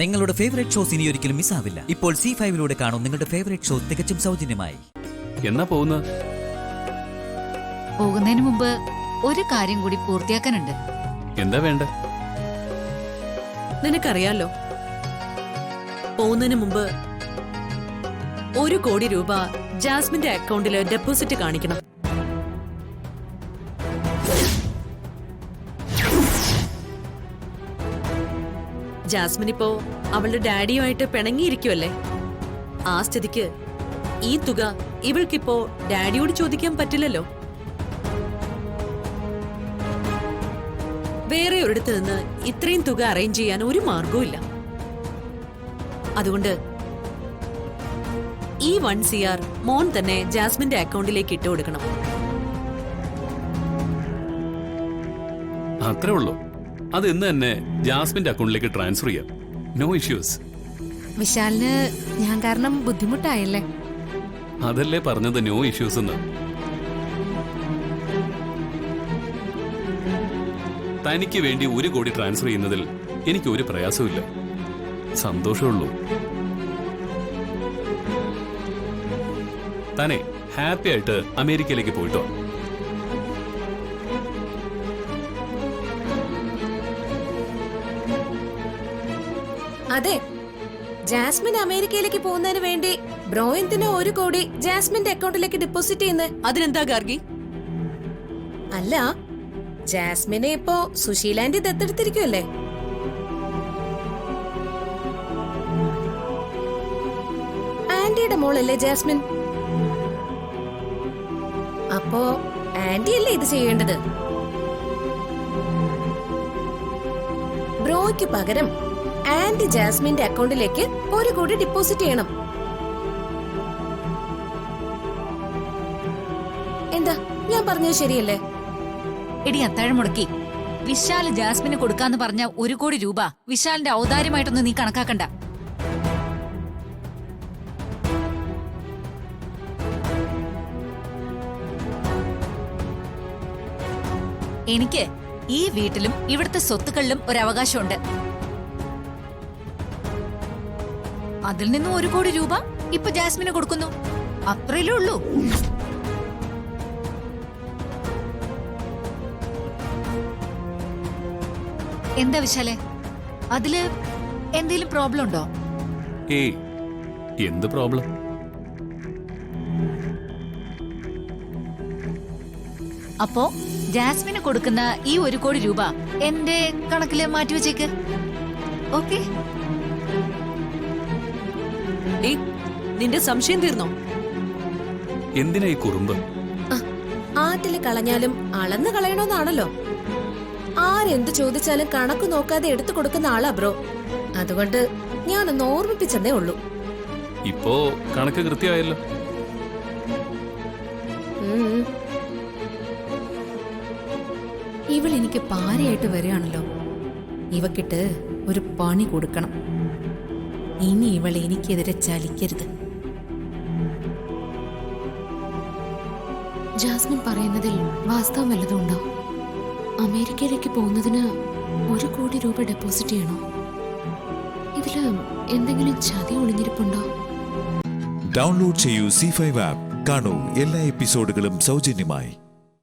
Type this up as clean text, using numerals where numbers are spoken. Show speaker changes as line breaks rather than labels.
നിങ്ങളുടെ favourite shows ഇനി ഒരിക്കലും മിസ്സാവില്ല. ഇപ്പോൾ C5 കാണും നിങ്ങളുടെ ഫേവറേറ്റ് ഷോ തികച്ചും സൗജന്യമായി.
എന്നാ
പോകുന്നതിന് മുമ്പ് ഒരു കാര്യം കൂടി പൂർത്തിയാക്കാനുണ്ട്.
എന്താ വേണ്ട?
നിനക്കറിയാലോ, പോകുന്നതിന് മുമ്പ് 1 കോടി രൂപ ജാസ്മിന്റെ അക്കൗണ്ടില് ഡെപ്പോസിറ്റ് കാണിക്കണം. ജാസ്മിൻ ഇപ്പോ അവളുടെ ഡാഡിയുമായിട്ട് പിണങ്ങിയിരിക്കുവല്ലേ. ആ സ്ഥിതിക്ക് ഈ തുക ഇവൾക്കിപ്പോ ഡാഡിയോട് ചോദിക്കാൻ പറ്റില്ലല്ലോ. വേറെ ഒരിടത്ത് നിന്ന് ഇത്രയും തുക അറേഞ്ച് ചെയ്യാൻ ഒരു മാർഗവും ഇല്ല. അതുകൊണ്ട് ഈ 1 CR മോൻ തന്നെ ജാസ്മിന്റെ അക്കൗണ്ടിലേക്ക് ഇട്ടു കൊടുക്കണം.
അത്രേ ഉള്ളൂ. അത് ഇന്ന് തന്നെ ജാസ്മിന്റെ അക്കൗണ്ടിലേക്ക് ട്രാൻസ്ഫർ ചെയ്യാം. No issues.
വിശാലിന് ഞാൻ കാരണം ബുദ്ധിമുട്ടായല്ലേ?
അതല്ലേ പറഞ്ഞത്, നോ ഇഷ്യൂസ് എന്ന്. തനിക്ക് വേണ്ടി 1 കോടി ട്രാൻസ്ഫർ ചെയ്യുന്നതിൽ എനിക്ക് ഒരു പ്രയാസമില്ല, സന്തോഷമുള്ളൂ. തന്നെ ഹാപ്പി ആയിട്ട് അമേരിക്കയിലേക്ക് പോയിട്ടോ.
അതെ, ജാസ്മിൻ അമേരിക്കയിലേക്ക് പോകുന്നതിന് വേണ്ടി ബ്രോ എന്തിനാ 1 കോടി ജാസ്മിന്റെ അക്കൗണ്ടിലേക്ക് ഡെപ്പോസിറ്റ് ചെയ്യുന്നത്?
അതിനെന്താ ഗാർഗി?
അല്ല, ജാസ്മിനെ ഇപ്പോ സുശീലാന്റി ദത്തെടുത്തിരിക്കുമല്ലേ? ആന്റിയുടെ മോളല്ലേ ജാസ്മിൻ? അപ്പോ ആന്റി അല്ലേ ഇത് ചെയ്യേണ്ടത്? ബ്രോയ്ക്ക് പകരം ആന്റി ജാസ്മിന്റെ അക്കൗണ്ടിലേക്ക് 1 കോടി ഡെപ്പോസിറ്റ് ചെയ്യണം. എന്താ ഞാൻ പറഞ്ഞത് ശരിയല്ലേ?
എടി അത്താഴം മുടക്കി വിശാൽ ജാസ്മിന് കൊടുക്കാന്ന് പറഞ്ഞ 1 കോടി രൂപ വിശാലിന്റെ ഔദാര്യമായിട്ടൊന്നും നീ കണക്കാക്കണ്ട. എനിക്ക് ഈ വീട്ടിലും ഇവിടുത്തെ സ്വത്തുക്കളിലും ഒരവകാശമുണ്ട്. അതിൽ നിന്നും 1 കോടി രൂപ ഇപ്പൊ ജാസ്മിന് കൊടുക്കുന്നു, അത്രയല്ലേ ഉള്ളൂ. എന്താ വിശാലേ, അതില് എന്തെങ്കിലും പ്രോബ്ലം ഉണ്ടോ?
ഏയ്, എന്ത് പ്രോബ്ലം?
അപ്പോ ജാസ്മിന് കൊടുക്കുന്ന ഈ 1 കോടി രൂപ എന്റെ കണക്കില് മാറ്റിവെച്ചേക്ക്. ഓക്കെ?
നിന്റെ സംശയം തീർന്നോ?
എന്തിനാ ഈ കുറുമ്പ്?
ആറ്റില് കളഞ്ഞാലും അളന്ന് കളയണമെന്നാണല്ലോ. ആരെന്ത് ചോദിച്ചാലും കണക്ക് നോക്കാതെ എടുത്തു കൊടുക്കുന്ന ആളാ ബ്രോ. അതുകൊണ്ട് ഞാനൊന്ന് ഓർമ്മിപ്പിച്ചെന്നേ ഉള്ളൂ.
ഇപ്പോ കണക്ക് കൃത്യമായല്ലോ.
ഇവൾ എനിക്ക് പാരയായിട്ട് വരികയാണല്ലോ. ഇവക്കിട്ട് ഒരു പണി കൊടുക്കണം. ഇനി ഇവൾ എനിക്കെതിരെ ചലിക്കരുത്. ജാസ്മിൻ പറയുന്നതിൽ വാസ്തവം വല്ലതും ഉണ്ടോ? അമേരിക്കയിലേക്ക് പോകുന്നതിന് 1 കോടി രൂപ ഡെപ്പോസിറ്റ് ചെയ്യണോ? ഇതില് എന്തെങ്കിലും ചതി ഒളിഞ്ഞിരിപ്പുണ്ടോ?
ഡൗൺലോഡ് ചെയ്യൂ C5 ആപ്പ്. കാണൂ എല്ലാ എപ്പിസോഡുകളും സൗജന്യമായി.